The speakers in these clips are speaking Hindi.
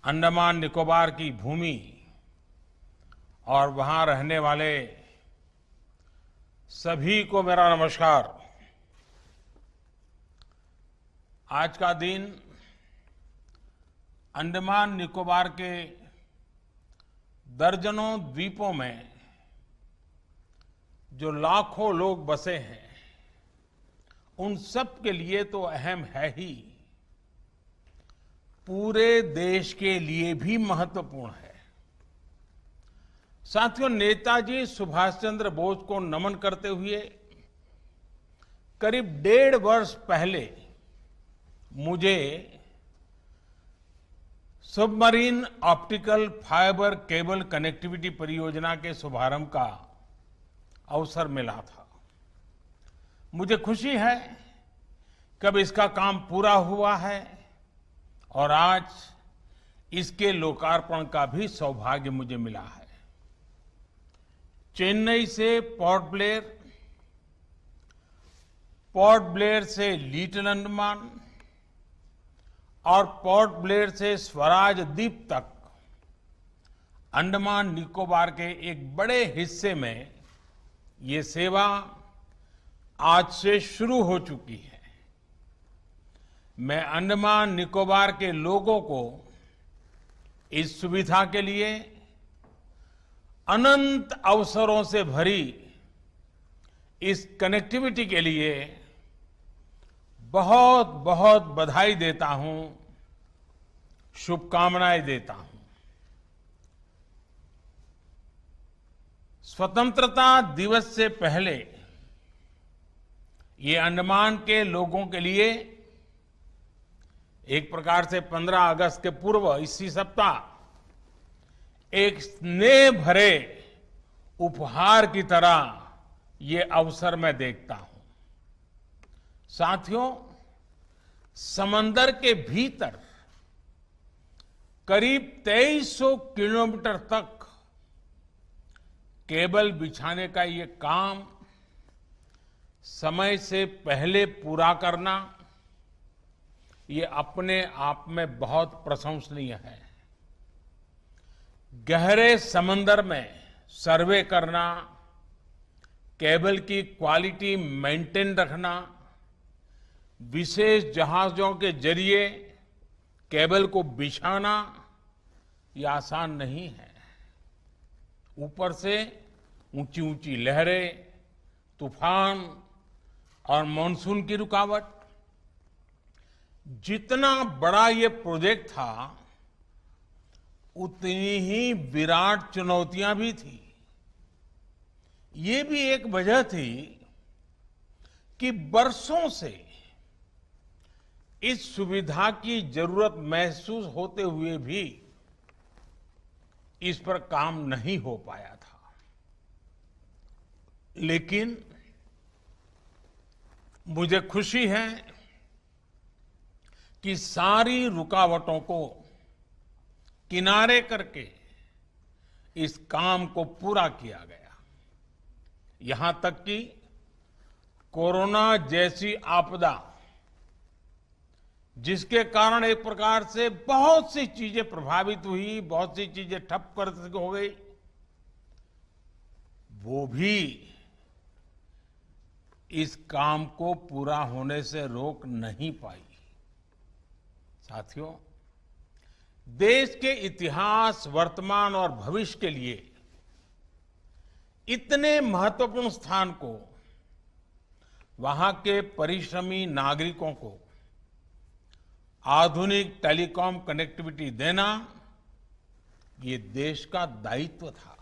अंडमान निकोबार की भूमि और वहां रहने वाले सभी को मेरा नमस्कार। आज का दिन अंडमान निकोबार के दर्जनों द्वीपों में जो लाखों लोग बसे हैं, उन सब के लिए तो अहम है ही, पूरे देश के लिए भी महत्वपूर्ण है। साथियों, नेताजी सुभाष चंद्र बोस को नमन करते हुए करीब 1.5 वर्ष पहले मुझे submarine optical fibre cable connectivity परियोजना के शुभारंभ का अवसर मिला था। मुझे खुशी है कि अब इसका काम पूरा हुआ है और आज इसके लोकार्पण का भी सौभाग्य मुझे मिला है। चेन्नई से पोर्ट ब्लेयर से लिटिल अंडमान और पोर्ट ब्लेयर से स्वराज द्वीप तक अंडमान निकोबार के एक बड़े हिस्से में ये सेवा आज से शुरू हो चुकी है। मैं अंडमान निकोबार के लोगों को इस सुविधा के लिए अनंत अवसरों से भरी इस कनेक्टिविटी के लिए बहुत बहुत बधाई देता हूं, शुभकामनाएं देता हूं। स्वतंत्रता दिवस से पहले ये अंडमान के लोगों के लिए एक प्रकार से 15 अगस्त के पूर्व इसी सप्ताह एक स्नेह भरे उपहार की तरह ये अवसर मैं देखता हूं। साथियों, समंदर के भीतर करीब 2300 किलोमीटर तक केबल बिछाने का ये काम समय से पहले पूरा करना, ये अपने आप में बहुत प्रशंसनीय है। गहरे समंदर में सर्वे करना, केबल की क्वालिटी मेंटेन रखना, विशेष जहाजों के जरिए केबल को बिछाना, ये आसान नहीं है। ऊपर से ऊंची ऊंची लहरें, तूफान और मानसून की रुकावट। जितना बड़ा ये प्रोजेक्ट था, उतनी ही विराट चुनौतियां भी थी। ये भी एक वजह थी कि बरसों से इस सुविधा की जरूरत महसूस होते हुए भी इस पर काम नहीं हो पाया था। लेकिन मुझे खुशी है कि सारी रुकावटों को किनारे करके इस काम को पूरा किया गया। यहां तक कि कोरोना जैसी आपदा, जिसके कारण एक प्रकार से बहुत सी चीजें प्रभावित हुई, बहुत सी चीजें ठप कर हो गई, वो भी इस काम को पूरा होने से रोक नहीं पाई। साथियों, देश के इतिहास, वर्तमान और भविष्य के लिए इतने महत्वपूर्ण स्थान को वहां के परिश्रमी नागरिकों को आधुनिक टेलीकॉम कनेक्टिविटी देना, ये देश का दायित्व था।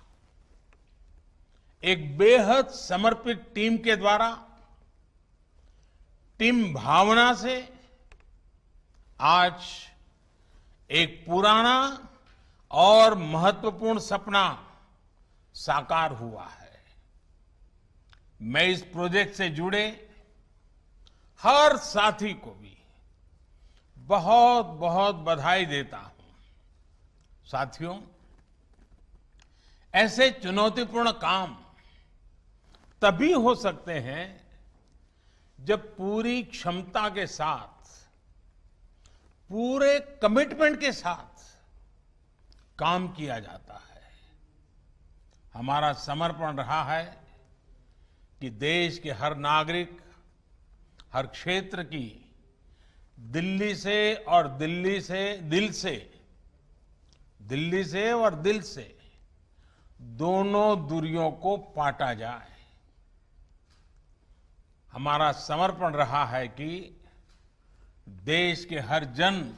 एक बेहद समर्पित टीम के द्वारा, टीम भावना से आज एक पुराना और महत्वपूर्ण सपना साकार हुआ है। मैं इस प्रोजेक्ट से जुड़े हर साथी को भी बहुत बहुत बधाई देता हूं। साथियों, ऐसे चुनौतीपूर्ण काम तभी हो सकते हैं जब पूरी क्षमता के साथ, पूरे कमिटमेंट के साथ काम किया जाता है। हमारा समर्पण रहा है कि देश के हर नागरिक, हर क्षेत्र की दिल्ली से और दिल से दोनों दूरियों को पाटा जाए। हमारा समर्पण रहा है कि देश के हर जन,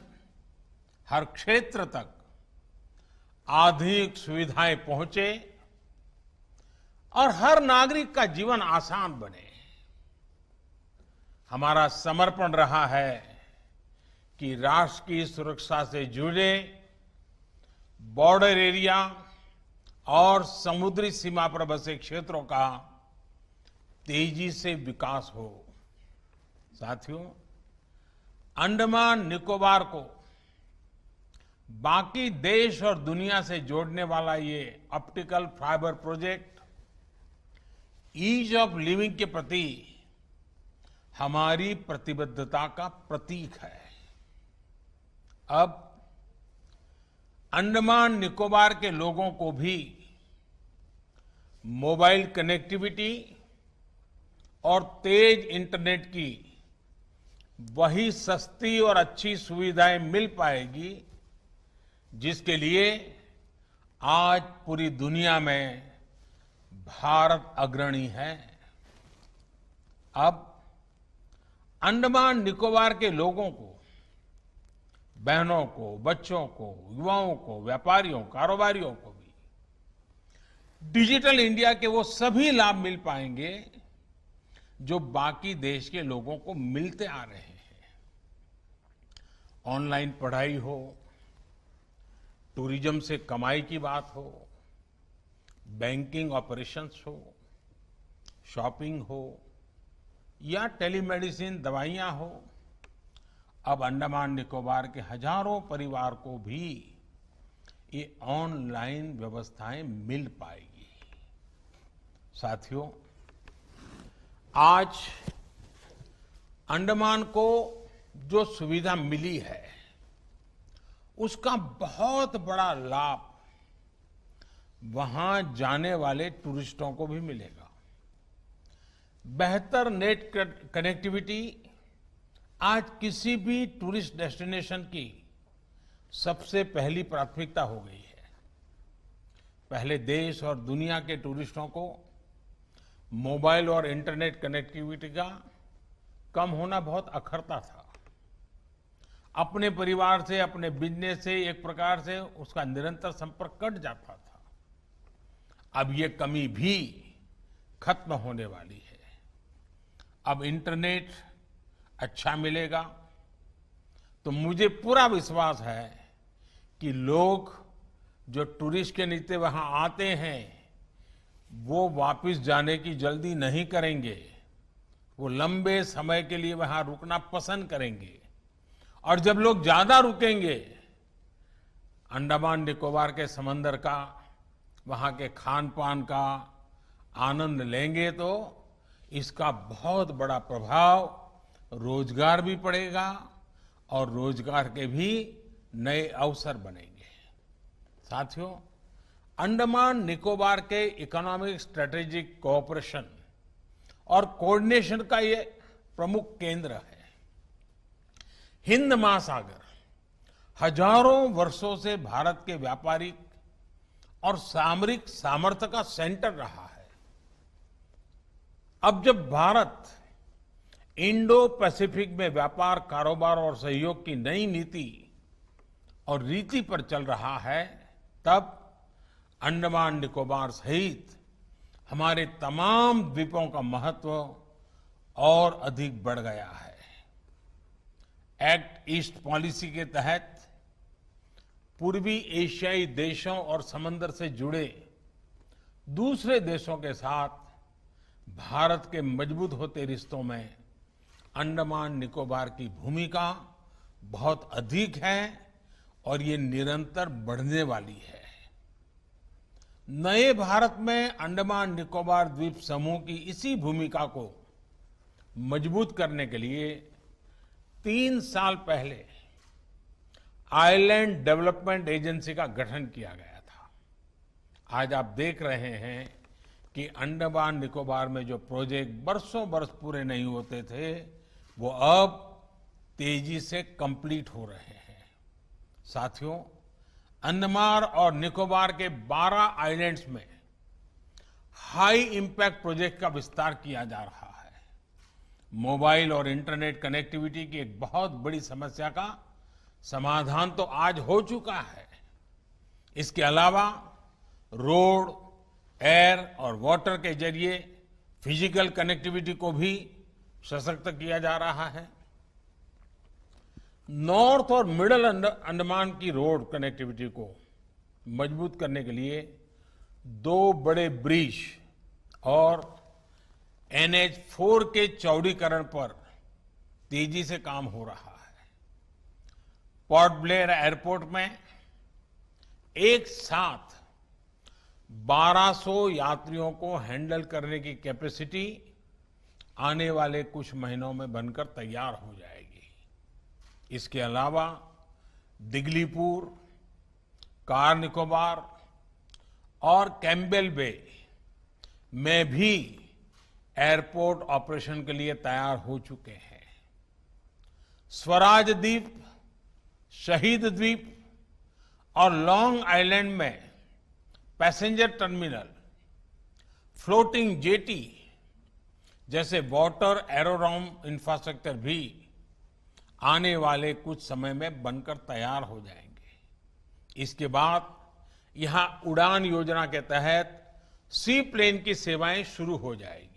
हर क्षेत्र तक आधुनिक सुविधाएं पहुंचे और हर नागरिक का जीवन आसान बने। हमारा समर्पण रहा है कि राष्ट्र की सुरक्षा से जुड़े बॉर्डर एरिया और समुद्री सीमा पर बसे क्षेत्रों का तेजी से विकास हो। साथियों, अंडमान निकोबार को बाकी देश और दुनिया से जोड़ने वाला ये optical fibre project ease of living के प्रति हमारी प्रतिबद्धता का प्रतीक है। अब अंडमान निकोबार के लोगों को भी मोबाइल कनेक्टिविटी और तेज इंटरनेट की वही सस्ती और अच्छी सुविधाएं मिल पाएगी जिसके लिए आज पूरी दुनिया में भारत अग्रणी है। अब अंडमान निकोबार के लोगों को, बहनों को, बच्चों को, युवाओं को, व्यापारियों, कारोबारियों को भी डिजिटल इंडिया के वो सभी लाभ मिल पाएंगे जो बाकी देश के लोगों को मिलते आ रहे हैं। ऑनलाइन पढ़ाई हो, टूरिज्म से कमाई की बात हो, बैंकिंग ऑपरेशंस हो, शॉपिंग हो या टेलीमेडिसिन दवाइयां हो, अब अंडमान निकोबार के हजारों परिवार को भी ये ऑनलाइन व्यवस्थाएं मिल पाएगी। साथियों, आज अंडमान को जो सुविधा मिली है उसका बहुत बड़ा लाभ वहां जाने वाले टूरिस्टों को भी मिलेगा। बेहतर नेट कनेक्टिविटी आज किसी भी टूरिस्ट डेस्टिनेशन की सबसे पहली प्राथमिकता हो गई है। पहले देश और दुनिया के टूरिस्टों को मोबाइल और इंटरनेट कनेक्टिविटी का कम होना बहुत अखरता था। अपने परिवार से, अपने बिजनेस से एक प्रकार से उसका निरंतर संपर्क कट जाता था। अब ये कमी भी खत्म होने वाली है। अब इंटरनेट अच्छा मिलेगा तो मुझे पूरा विश्वास है कि लोग जो टूरिस्ट के नीति वहां आते हैं वो वापस जाने की जल्दी नहीं करेंगे। वो लंबे समय के लिए वहां रुकना पसंद करेंगे और जब लोग ज्यादा रुकेंगे, अंडमान निकोबार के समंदर का, वहां के खान पान का आनंद लेंगे तो इसका बहुत बड़ा प्रभाव रोजगार भी पड़ेगा और रोजगार के भी नए अवसर बनेंगे। साथियों, अंडमान निकोबार के इकोनॉमिक स्ट्रेटेजिक कोऑपरेशन और कोऑर्डिनेशन का ये प्रमुख केंद्र है। हिंद महासागर हजारों वर्षों से भारत के व्यापारिक और सामरिक सामर्थ्य का सेंटर रहा है। अब जब भारत इंडो पैसिफिक में व्यापार, कारोबार और सहयोग की नई नीति और रीति पर चल रहा है, तब अंडमान निकोबार सहित हमारे तमाम द्वीपों का महत्व और अधिक बढ़ गया है। एक्ट ईस्ट पॉलिसी के तहत पूर्वी एशियाई देशों और समंदर से जुड़े दूसरे देशों के साथ भारत के मजबूत होते रिश्तों में अंडमान निकोबार की भूमिका बहुत अधिक है और ये निरंतर बढ़ने वाली है। नए भारत में अंडमान निकोबार द्वीप समूह की इसी भूमिका को मजबूत करने के लिए 3 साल पहले आइलैंड डेवलपमेंट एजेंसी का गठन किया गया था। आज आप देख रहे हैं कि अंडमान निकोबार में जो प्रोजेक्ट बरसों बरस पूरे नहीं होते थे, वो अब तेजी से कंप्लीट हो रहे हैं। साथियों, अंडमान और निकोबार के 12 आइलैंड्स में हाई इंपैक्ट प्रोजेक्ट का विस्तार किया जा रहा है। मोबाइल और इंटरनेट कनेक्टिविटी की एक बहुत बड़ी समस्या का समाधान तो आज हो चुका है। इसके अलावा रोड, एयर और वाटर के जरिए फिजिकल कनेक्टिविटी को भी सशक्त किया जा रहा है। नॉर्थ और मिडल अंडमान की रोड कनेक्टिविटी को मजबूत करने के लिए 2 बड़े ब्रिज और NH4 के चौड़ीकरण पर तेजी से काम हो रहा है। पोर्ट ब्लेयर एयरपोर्ट में एक साथ 1200 यात्रियों को हैंडल करने की कैपेसिटी आने वाले कुछ महीनों में बनकर तैयार हो जाएगी। इसके अलावा दिगलीपुर, कार निकोबार और कैम्बेल बे में भी एयरपोर्ट ऑपरेशन के लिए तैयार हो चुके हैं। स्वराज द्वीप, शहीद द्वीप और लॉन्ग आइलैंड में पैसेंजर टर्मिनल, फ्लोटिंग जेटी जैसे वाटर एरोड्रोम इंफ्रास्ट्रक्चर भी आने वाले कुछ समय में बनकर तैयार हो जाएंगे। इसके बाद यहां उड़ान योजना के तहत सी प्लेन की सेवाएं शुरू हो जाएगी।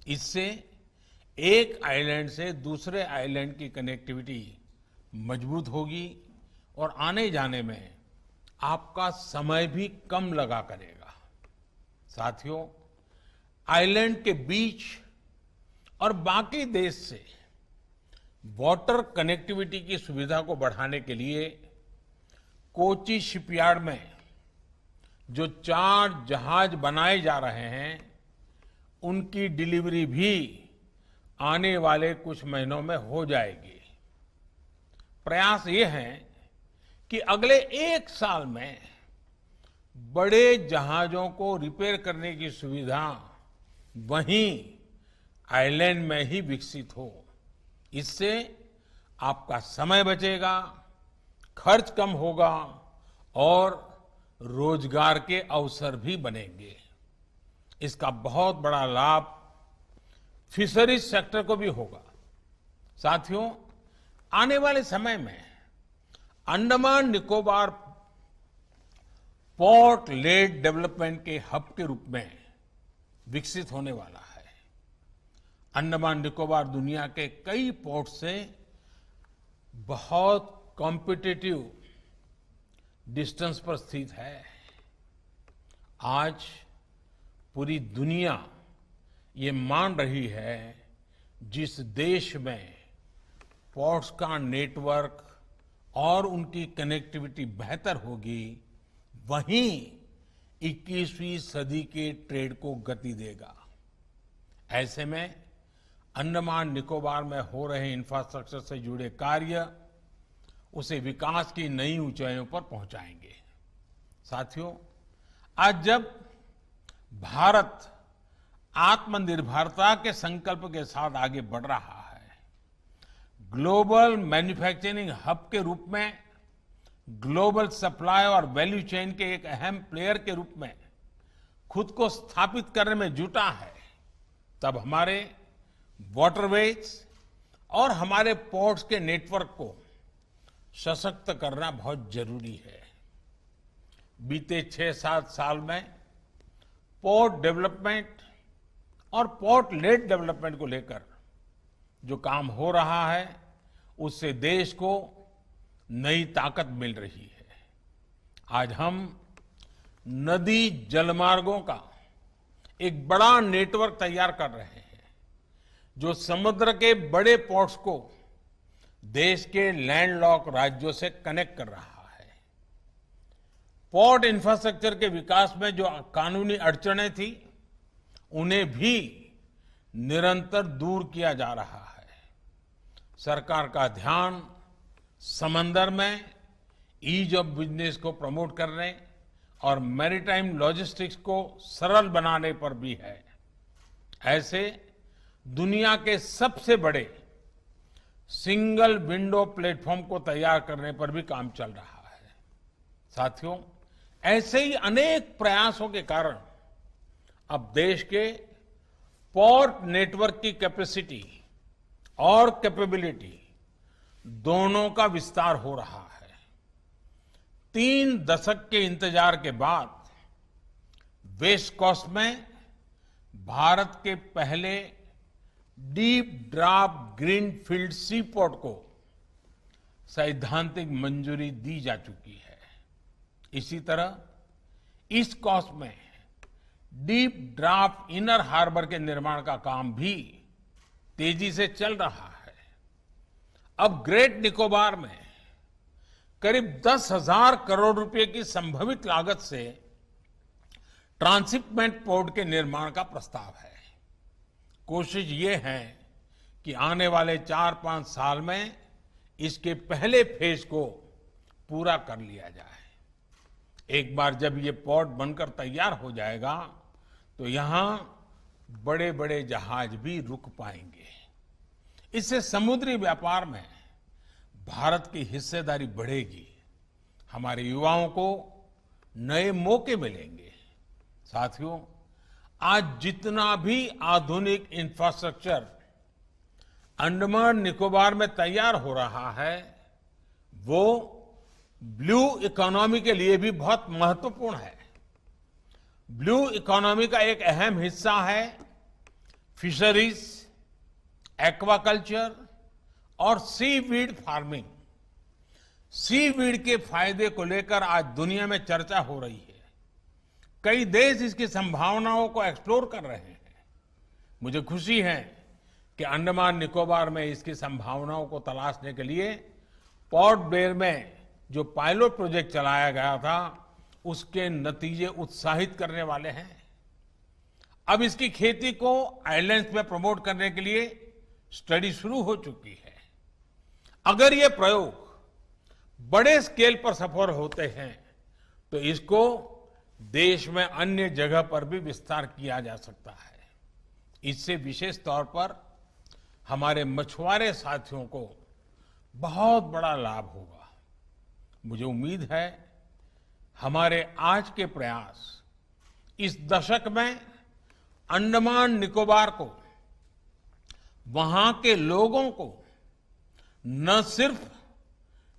इससे एक आइलैंड से दूसरे आइलैंड की कनेक्टिविटी मजबूत होगी और आने जाने में आपका समय भी कम लगा करेगा। साथियों, आइलैंड के बीच और बाकी देश से वाटर कनेक्टिविटी की सुविधा को बढ़ाने के लिए कोची शिपयार्ड में जो 4 जहाज बनाए जा रहे हैं, उनकी डिलीवरी भी आने वाले कुछ महीनों में हो जाएगी। प्रयास ये है कि अगले 1 साल में बड़े जहाजों को रिपेयर करने की सुविधा वहीं आइलैंड में ही विकसित हो। इससे आपका समय बचेगा, खर्च कम होगा और रोजगार के अवसर भी बनेंगे। इसका बहुत बड़ा लाभ फिशरीज सेक्टर को भी होगा। साथियों, आने वाले समय में Andaman Nicobar port lead development के हब के रूप में विकसित होने वाला है। अंडमान निकोबार दुनिया के कई पोर्ट से बहुत कॉम्पिटिटिव डिस्टेंस पर स्थित है। आज पूरी दुनिया ये मान रही है, जिस देश में पोर्ट्स का नेटवर्क और उनकी कनेक्टिविटी बेहतर होगी, वहीं 21वीं सदी के ट्रेड को गति देगा। ऐसे में अंडमान निकोबार में हो रहे इंफ्रास्ट्रक्चर से जुड़े कार्य उसे विकास की नई ऊंचाइयों पर पहुंचाएंगे। साथियों, आज जब भारत आत्मनिर्भरता के संकल्प के साथ आगे बढ़ रहा है, ग्लोबल मैन्युफैक्चरिंग हब के रूप में, ग्लोबल सप्लाई और वैल्यू चेन के एक अहम प्लेयर के रूप में खुद को स्थापित करने में जुटा है, तब हमारे वाटरवेज और हमारे पोर्ट्स के नेटवर्क को सशक्त करना बहुत जरूरी है। बीते 6-7 साल में पोर्ट डेवलपमेंट और पोर्ट लेड डेवलपमेंट को लेकर जो काम हो रहा है, उससे देश को नई ताकत मिल रही है। आज हम नदी जलमार्गों का एक बड़ा नेटवर्क तैयार कर रहे हैं, जो समुद्र के बड़े पोर्ट्स को देश के लैंडलॉक राज्यों से कनेक्ट कर रहा है। पोर्ट इंफ्रास्ट्रक्चर के विकास में जो कानूनी अड़चनें थी, उन्हें भी निरंतर दूर किया जा रहा है। सरकार का ध्यान समंदर में ईज ऑफ बिजनेस को प्रमोट करने और मैरीटाइम लॉजिस्टिक्स को सरल बनाने पर भी है। ऐसे दुनिया के सबसे बड़े सिंगल विंडो प्लेटफॉर्म को तैयार करने पर भी काम चल रहा है। साथियों, ऐसे ही अनेक प्रयासों के कारण अब देश के पोर्ट नेटवर्क की कैपेसिटी और कैपेबिलिटी दोनों का विस्तार हो रहा है। 3 दशक के इंतजार के बाद वेस्ट कोस्ट में भारत के पहले डीप ड्राफ्ट ग्रीनफील्ड सी पोर्ट को सैद्धांतिक मंजूरी दी जा चुकी है। इसी तरह ईस्ट कोस्ट में डीप ड्राफ्ट इनर हार्बर के निर्माण का काम भी तेजी से चल रहा है। अब ग्रेट निकोबार में करीब 10,000 करोड़ रुपए की संभावित लागत से ट्रांसशिपमेंट पोर्ट के निर्माण का प्रस्ताव है। कोशिश ये है कि आने वाले 4-5 साल में इसके पहले फेज को पूरा कर लिया जाए। एक बार जब ये पोर्ट बनकर तैयार हो जाएगा तो यहां बड़े बड़े जहाज भी रुक पाएंगे। इससे समुद्री व्यापार में भारत की हिस्सेदारी बढ़ेगी, हमारे युवाओं को नए मौके मिलेंगे। साथियों, आज जितना भी आधुनिक इंफ्रास्ट्रक्चर अंडमान निकोबार में तैयार हो रहा है वो ब्लू इकोनॉमी के लिए भी बहुत महत्वपूर्ण है। ब्लू इकोनॉमी का एक अहम हिस्सा है फिशरीज, एक्वाकल्चर और सीवीड फार्मिंग। सीवीड के फायदे को लेकर आज दुनिया में चर्चा हो रही है। कई देश इसकी संभावनाओं को एक्सप्लोर कर रहे हैं। मुझे खुशी है कि अंडमान निकोबार में इसकी संभावनाओं को तलाशने के लिए पोर्ट ब्लेयर में जो पायलट प्रोजेक्ट चलाया गया था उसके नतीजे उत्साहित करने वाले हैं। अब इसकी खेती को आइलैंड्स में प्रमोट करने के लिए स्टडी शुरू हो चुकी है। अगर ये प्रयोग बड़े स्केल पर सफल होते हैं तो इसको देश में अन्य जगह पर भी विस्तार किया जा सकता है। इससे विशेष तौर पर हमारे मछुआरे साथियों को बहुत बड़ा लाभ होगा। मुझे उम्मीद है हमारे आज के प्रयास इस दशक में अंडमान निकोबार को, वहां के लोगों को न सिर्फ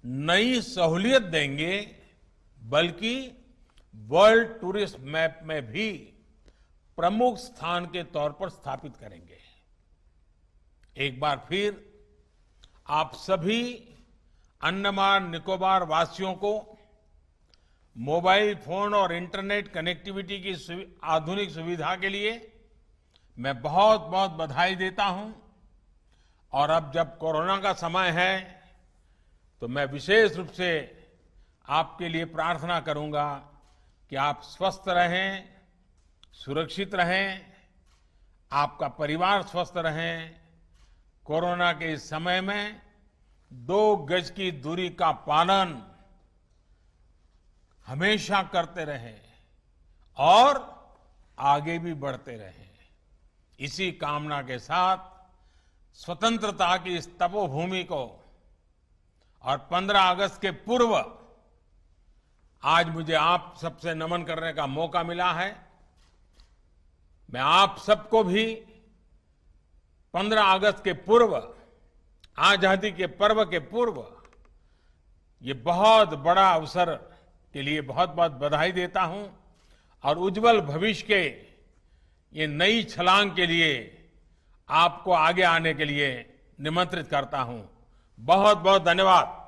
नई सहूलियत देंगे बल्कि वर्ल्ड टूरिस्ट मैप में भी प्रमुख स्थान के तौर पर स्थापित करेंगे। एक बार फिर आप सभी अंडमान निकोबार वासियों को मोबाइल फोन और इंटरनेट कनेक्टिविटी की आधुनिक सुविधा के लिए मैं बहुत बहुत बधाई देता हूं। और अब जब कोरोना का समय है तो मैं विशेष रूप से आपके लिए प्रार्थना करूंगा कि आप स्वस्थ रहें, सुरक्षित रहें, आपका परिवार स्वस्थ रहें। कोरोना के इस समय में 2 गज की दूरी का पालन हमेशा करते रहें और आगे भी बढ़ते रहें। इसी कामना के साथ स्वतंत्रता की इस तपोभूमि को और 15 अगस्त के पूर्व आज मुझे आप सबसे नमन करने का मौका मिला है। मैं आप सबको भी 15 अगस्त के पूर्व, आजादी के पर्व के पूर्व ये बहुत बड़ा अवसर के लिए बहुत बहुत बधाई देता हूं और उज्जवल भविष्य के ये नई छलांग के लिए आपको आगे आने के लिए निमंत्रित करता हूं। बहुत बहुत धन्यवाद।